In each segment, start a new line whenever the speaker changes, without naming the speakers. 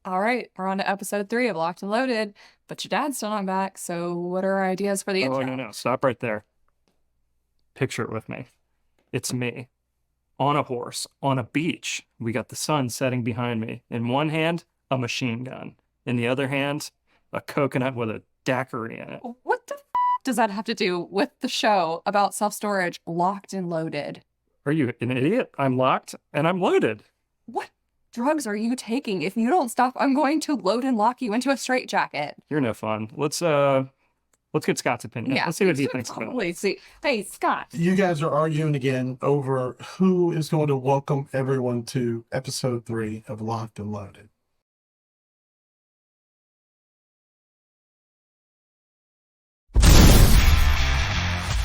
All right, we're on to episode 3 of Locked and Loaded, but your dad's still not back, so what are our ideas for the
Oh,
intro?
no. Stop right there. Picture it with me. It's me on a horse on a beach. We got the sun setting behind me. In one hand, a machine gun. In the other hand, a coconut with a daiquiri in it.
What the does that have to do with the show about self-storage, Locked and Loaded?
Are you an idiot? I'm locked and I'm loaded.
What drugs are you taking? If you don't stop, I'm going to load and lock you into a straitjacket.
You're no fun. Let's get Scott's opinion.
Yeah,
Let's see what he thinks about it.
totally. See, hey, Scott.
You guys are arguing again over who is going to welcome everyone to episode 3 of Locked and Loaded.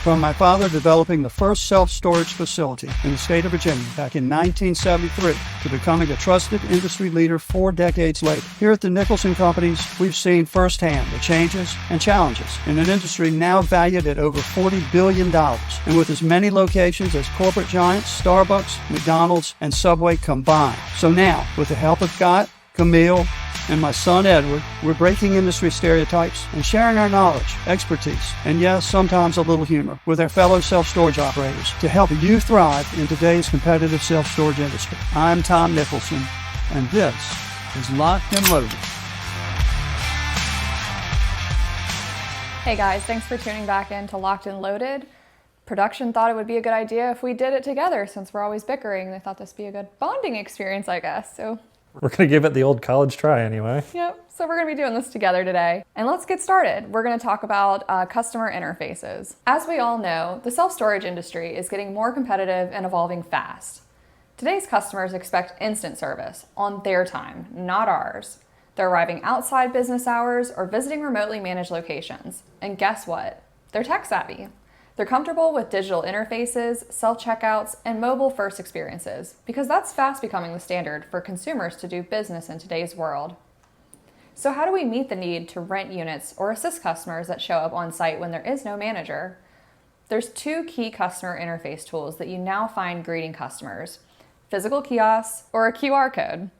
From my father developing the first self-storage facility in the state of Virginia back in 1973 to becoming a trusted industry leader 4 decades later. Here at the Nicholson Companies, we've seen firsthand the changes and challenges in an industry now valued at over $40 billion and with as many locations as corporate giants Starbucks, McDonald's, and Subway combined. So now, with the help of Scott, Camille, and my son Edward, we're breaking industry stereotypes and sharing our knowledge, expertise, and yes, sometimes a little humor with our fellow self-storage operators to help you thrive in today's competitive self-storage industry. I'm Tom Nicholson, and this is Locked and Loaded.
Hey guys, thanks for tuning back in to Locked and Loaded. Production thought it would be a good idea if we did it together since we're always bickering. They thought this would be a good bonding experience, I guess. So
We're going to give it the old college try anyway.
Yep, so we're going to be doing this together today. And let's get started. We're going to talk about customer interfaces. As we all know, the self-storage industry is getting more competitive and evolving fast. Today's customers expect instant service on their time, not ours. They're arriving outside business hours or visiting remotely managed locations. And guess what? They're tech savvy. They're comfortable with digital interfaces, self-checkouts, and mobile-first experiences because that's fast becoming the standard for consumers to do business in today's world. So how do we meet the need to rent units or assist customers that show up on site when there is no manager? There's 2 key customer interface tools that you now find greeting customers: physical kiosks or a QR code.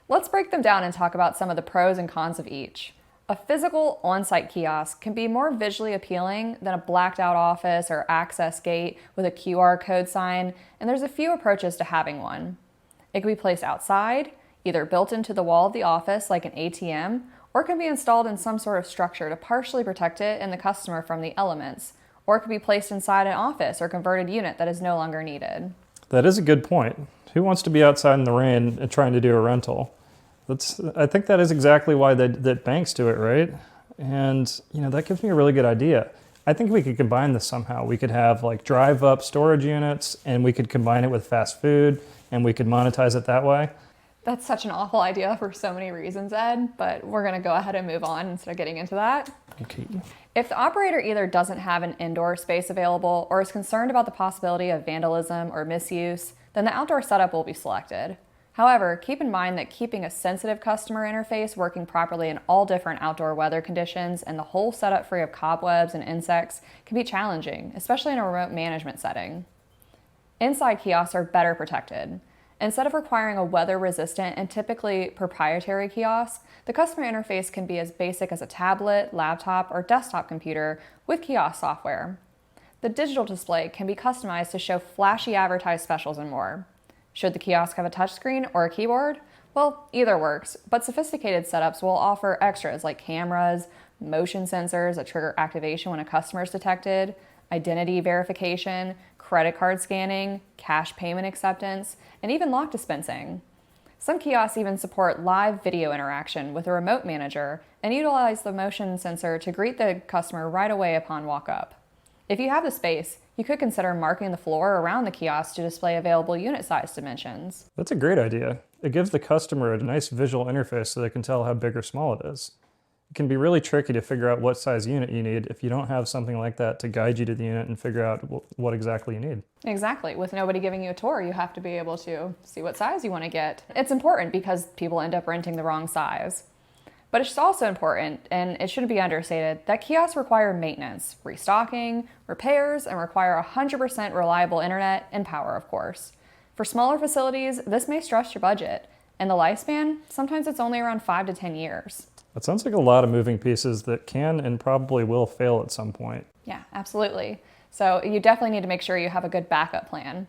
Let's break them down and talk about some of the pros and cons of each. A physical on-site kiosk can be more visually appealing than a blacked-out office or access gate with a QR code sign, and there's a few approaches to having one. It can be placed outside, either built into the wall of the office like an ATM, or it can be installed in some sort of structure to partially protect it and the customer from the elements, or it can be placed inside an office or converted unit that is no longer needed.
That is a good point. Who wants to be outside in the rain and trying to do a rental? I think that is exactly why that banks do it, right? And, that gives me a really good idea. I think we could combine this somehow. We could have like drive-up storage units, and we could combine it with fast food, and we could monetize it that way.
That's such an awful idea for so many reasons, Ed, but we're going to go ahead and move on instead of getting into that.
Okay.
If the operator either doesn't have an indoor space available or is concerned about the possibility of vandalism or misuse, then the outdoor setup will be selected. However, keep in mind that keeping a sensitive customer interface working properly in all different outdoor weather conditions and the whole setup free of cobwebs and insects can be challenging, especially in a remote management setting. Inside kiosks are better protected. Instead of requiring a weather-resistant and typically proprietary kiosk, the customer interface can be as basic as a tablet, laptop, or desktop computer with kiosk software. The digital display can be customized to show flashy advertised specials and more. Should the kiosk have a touchscreen or a keyboard? Well, either works, but sophisticated setups will offer extras like cameras, motion sensors that trigger activation when a customer is detected, identity verification, credit card scanning, cash payment acceptance, and even lock dispensing. Some kiosks even support live video interaction with a remote manager and utilize the motion sensor to greet the customer right away upon walk-up. If you have the space, you could consider marking the floor around the kiosk to display available unit size dimensions.
That's a great idea. It gives the customer a nice visual interface so they can tell how big or small it is. It can be really tricky to figure out what size unit you need if you don't have something like that to guide you to the unit and figure out what exactly you need.
Exactly. With nobody giving you a tour, you have to be able to see what size you want to get. It's important because people end up renting the wrong size. But it's also important, and it shouldn't be understated, that kiosks require maintenance, restocking, repairs, and require 100% reliable internet and power, of course. For smaller facilities, this may stretch your budget, And the lifespan, sometimes it's only around 5 to 10 years.
That sounds like a lot of moving pieces that can and probably will fail at some point.
Yeah, absolutely. So you definitely need to make sure you have a good backup plan.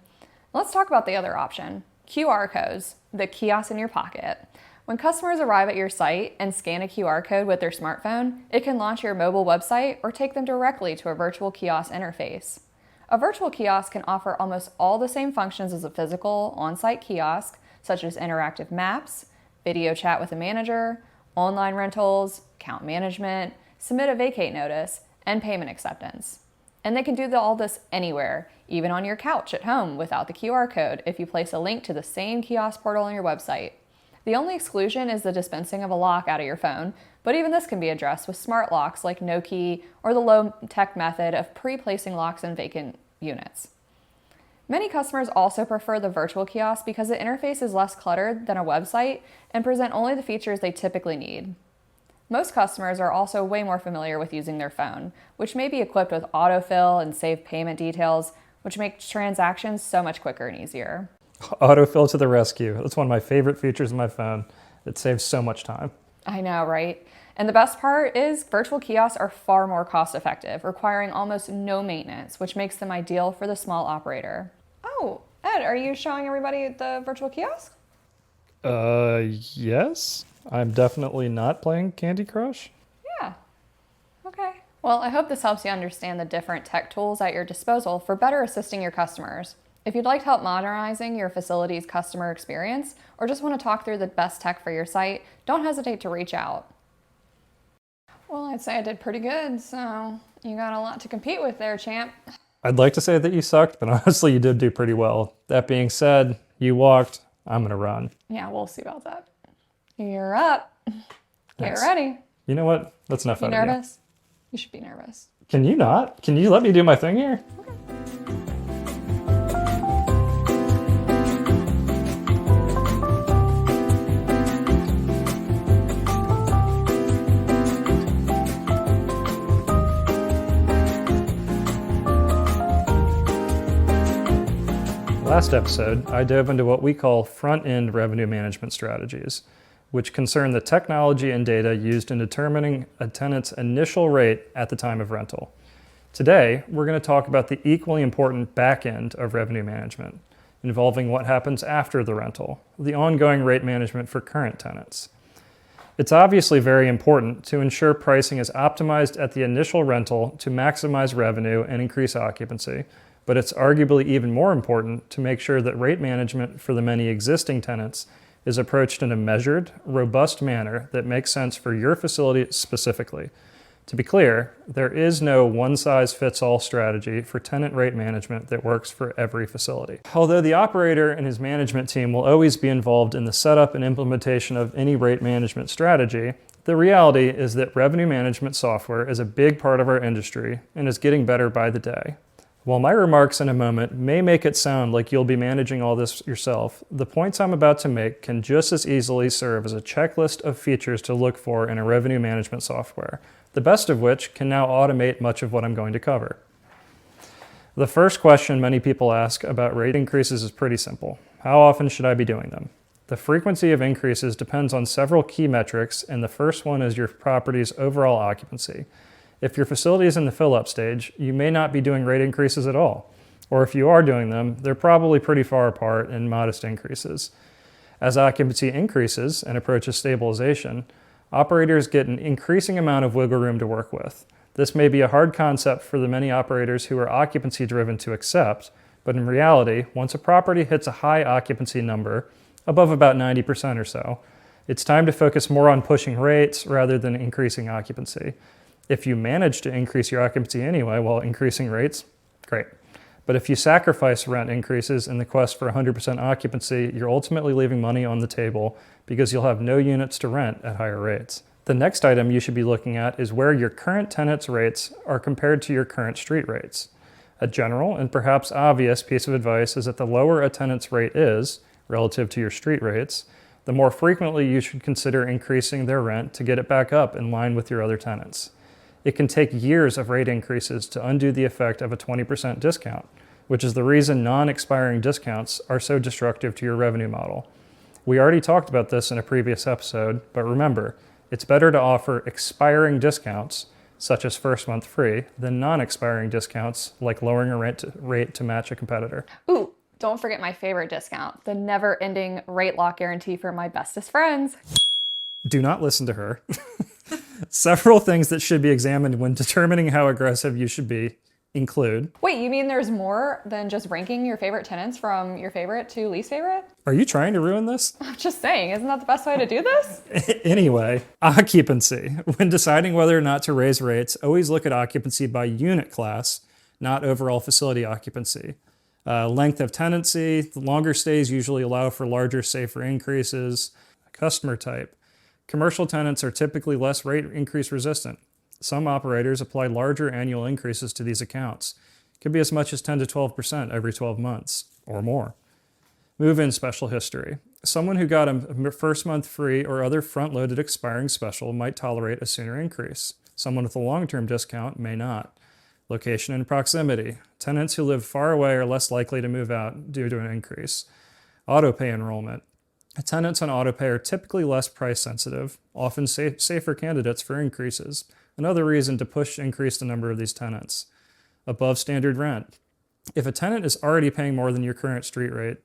Let's talk about the other option, QR codes, the kiosk in your pocket. When customers arrive at your site and scan a QR code with their smartphone, it can launch your mobile website or take them directly to a virtual kiosk interface. A virtual kiosk can offer almost all the same functions as a physical on-site kiosk, such as interactive maps, video chat with a manager, online rentals, account management, submit a vacate notice, and payment acceptance. And they can do all this anywhere, even on your couch at home without the QR code if you place a link to the same kiosk portal on your website. The only exclusion is the dispensing of a lock out of your phone, but even this can be addressed with smart locks like no key or the low-tech method of pre-placing locks in vacant units. Many customers also prefer the virtual kiosk because the interface is less cluttered than a website and present only the features they typically need. Most customers are also way more familiar with using their phone, which may be equipped with autofill and save payment details, which makes transactions so much quicker and easier.
Autofill to the rescue. That's one of my favorite features of my phone. It saves so much time.
I know, right? And the best part is virtual kiosks are far more cost effective, requiring almost no maintenance, which makes them ideal for the small operator. Oh, Ed, are you showing everybody the virtual kiosk?
Yes. I'm definitely not playing Candy Crush.
Yeah. Okay. Well, I hope this helps you understand the different tech tools at your disposal for better assisting your customers. If you'd like help modernizing your facility's customer experience or just want to talk through the best tech for your site, don't hesitate to reach out. Well, I'd say I did pretty good, so you got a lot to compete with there, champ.
I'd like to say that you sucked, but honestly, you did do pretty well. That being said, you walked. I'm going to run.
Yeah, we'll see about that. You're up. Get
Thanks.
ready.
You know what? That's enough
You
out of you.
nervous? You should be nervous.
Can you not? Can you let me do my thing here? Last episode, I dove into what we call front-end revenue management strategies, which concern the technology and data used in determining a tenant's initial rate at the time of rental. Today, we're going to talk about the equally important back end of revenue management, involving what happens after the rental, the ongoing rate management for current tenants. It's obviously very important to ensure pricing is optimized at the initial rental to maximize revenue and increase occupancy, but it's arguably even more important to make sure that rate management for the many existing tenants is approached in a measured, robust manner that makes sense for your facility specifically. To be clear, there is no one-size-fits-all strategy for tenant rate management that works for every facility. Although the operator and his management team will always be involved in the setup and implementation of any rate management strategy, the reality is that revenue management software is a big part of our industry and is getting better by the day. While my remarks in a moment may make it sound like you'll be managing all this yourself, the points I'm about to make can just as easily serve as a checklist of features to look for in a revenue management software, the best of which can now automate much of what I'm going to cover. The first question many people ask about rate increases is pretty simple. How often should I be doing them? The frequency of increases depends on several key metrics, and the first one is your property's overall occupancy. If your facility is in the fill-up stage, you may not be doing rate increases at all. Or if you are doing them, they're probably pretty far apart and modest increases. As occupancy increases and approaches stabilization, operators get an increasing amount of wiggle room to work with. This may be a hard concept for the many operators who are occupancy driven to accept, but in reality, once a property hits a high occupancy number, above about 90% or so, it's time to focus more on pushing rates rather than increasing occupancy. If you manage to increase your occupancy anyway while increasing rates, great. But if you sacrifice rent increases in the quest for 100% occupancy, you're ultimately leaving money on the table because you'll have no units to rent at higher rates. The next item you should be looking at is where your current tenants' rates are compared to your current street rates. A general and perhaps obvious piece of advice is that the lower a tenant's rate is, relative to your street rates, the more frequently you should consider increasing their rent to get it back up in line with your other tenants. It can take years of rate increases to undo the effect of a 20% discount, which is the reason non-expiring discounts are so destructive to your revenue model. We already talked about this in a previous episode, but remember, it's better to offer expiring discounts, such as first month free, than non-expiring discounts, like lowering a rate to match a competitor.
Ooh, don't forget my favorite discount, the never-ending rate lock guarantee for my bestest friends.
Do not listen to her. Several things that should be examined when determining how aggressive you should be include.
Wait, you mean there's more than just ranking your favorite tenants from your favorite to least favorite?
Are you trying to ruin this?
I'm just saying, isn't that the best way to do this?
Anyway, occupancy. When deciding whether or not to raise rates, always look at occupancy by unit class, not overall facility occupancy. Length of tenancy, the longer stays usually allow for larger, safer increases. Customer type. Commercial tenants are typically less rate increase resistant. Some operators apply larger annual increases to these accounts. It could be as much as 10 to 12% every 12 months or more. Move-in special history. Someone who got a first month free or other front-loaded expiring special might tolerate a sooner increase. Someone with a long-term discount may not. Location and proximity. Tenants who live far away are less likely to move out due to an increase. Autopay enrollment. Tenants on autopay are typically less price sensitive, often safer candidates for increases. Another reason to increase the number of these tenants. Above standard rent. If a tenant is already paying more than your current street rate,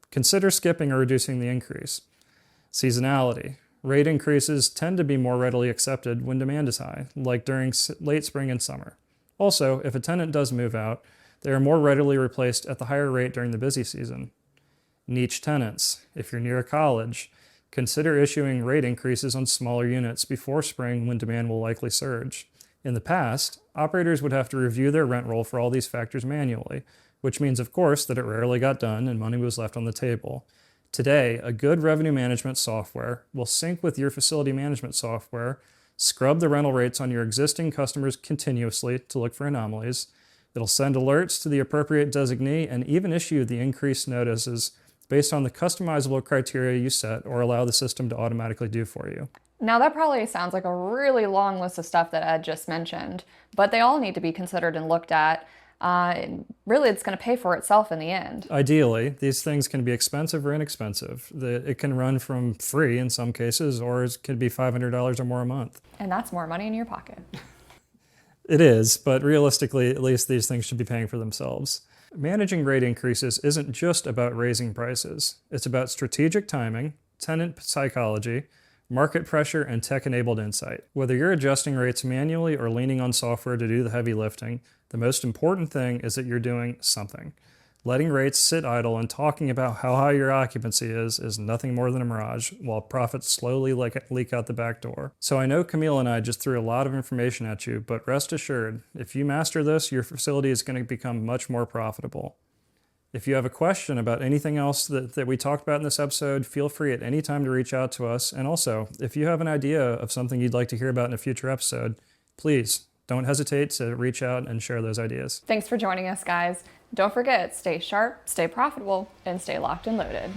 consider skipping or reducing the increase. Seasonality. Rate increases tend to be more readily accepted when demand is high, like during late spring and summer. Also, if a tenant does move out, they are more readily replaced at the higher rate during the busy season. Niche tenants. If you're near a college, consider issuing rate increases on smaller units before spring when demand will likely surge. In the past, operators would have to review their rent roll for all these factors manually, which means, of course, that it rarely got done and money was left on the table. Today, a good revenue management software will sync with your facility management software, scrub the rental rates on your existing customers continuously to look for anomalies. It'll send alerts to the appropriate designee and even issue the increased notices based on the customizable criteria you set or allow the system to automatically do for you.
Now that probably sounds like a really long list of stuff that Ed just mentioned, but they all need to be considered and looked at. Really, it's going to pay for itself in the end.
Ideally, these things can be expensive or inexpensive. It can run from free in some cases, or it could be $500 or more a month.
And that's more money in your pocket.
It is, but realistically, at least these things should be paying for themselves. Managing rate increases isn't just about raising prices. It's about strategic timing, tenant psychology, market pressure, and tech-enabled insight. Whether you're adjusting rates manually or leaning on software to do the heavy lifting, the most important thing is that you're doing something. Letting rates sit idle and talking about how high your occupancy is nothing more than a mirage, while profits slowly leak out the back door. So I know Camille and I just threw a lot of information at you, but rest assured, if you master this, your facility is going to become much more profitable. If you have a question about anything else that we talked about in this episode, feel free at any time to reach out to us. And also, if you have an idea of something you'd like to hear about in a future episode, please don't hesitate to reach out and share those ideas.
Thanks for joining us, guys. Don't forget, stay sharp, stay profitable, and stay locked and loaded.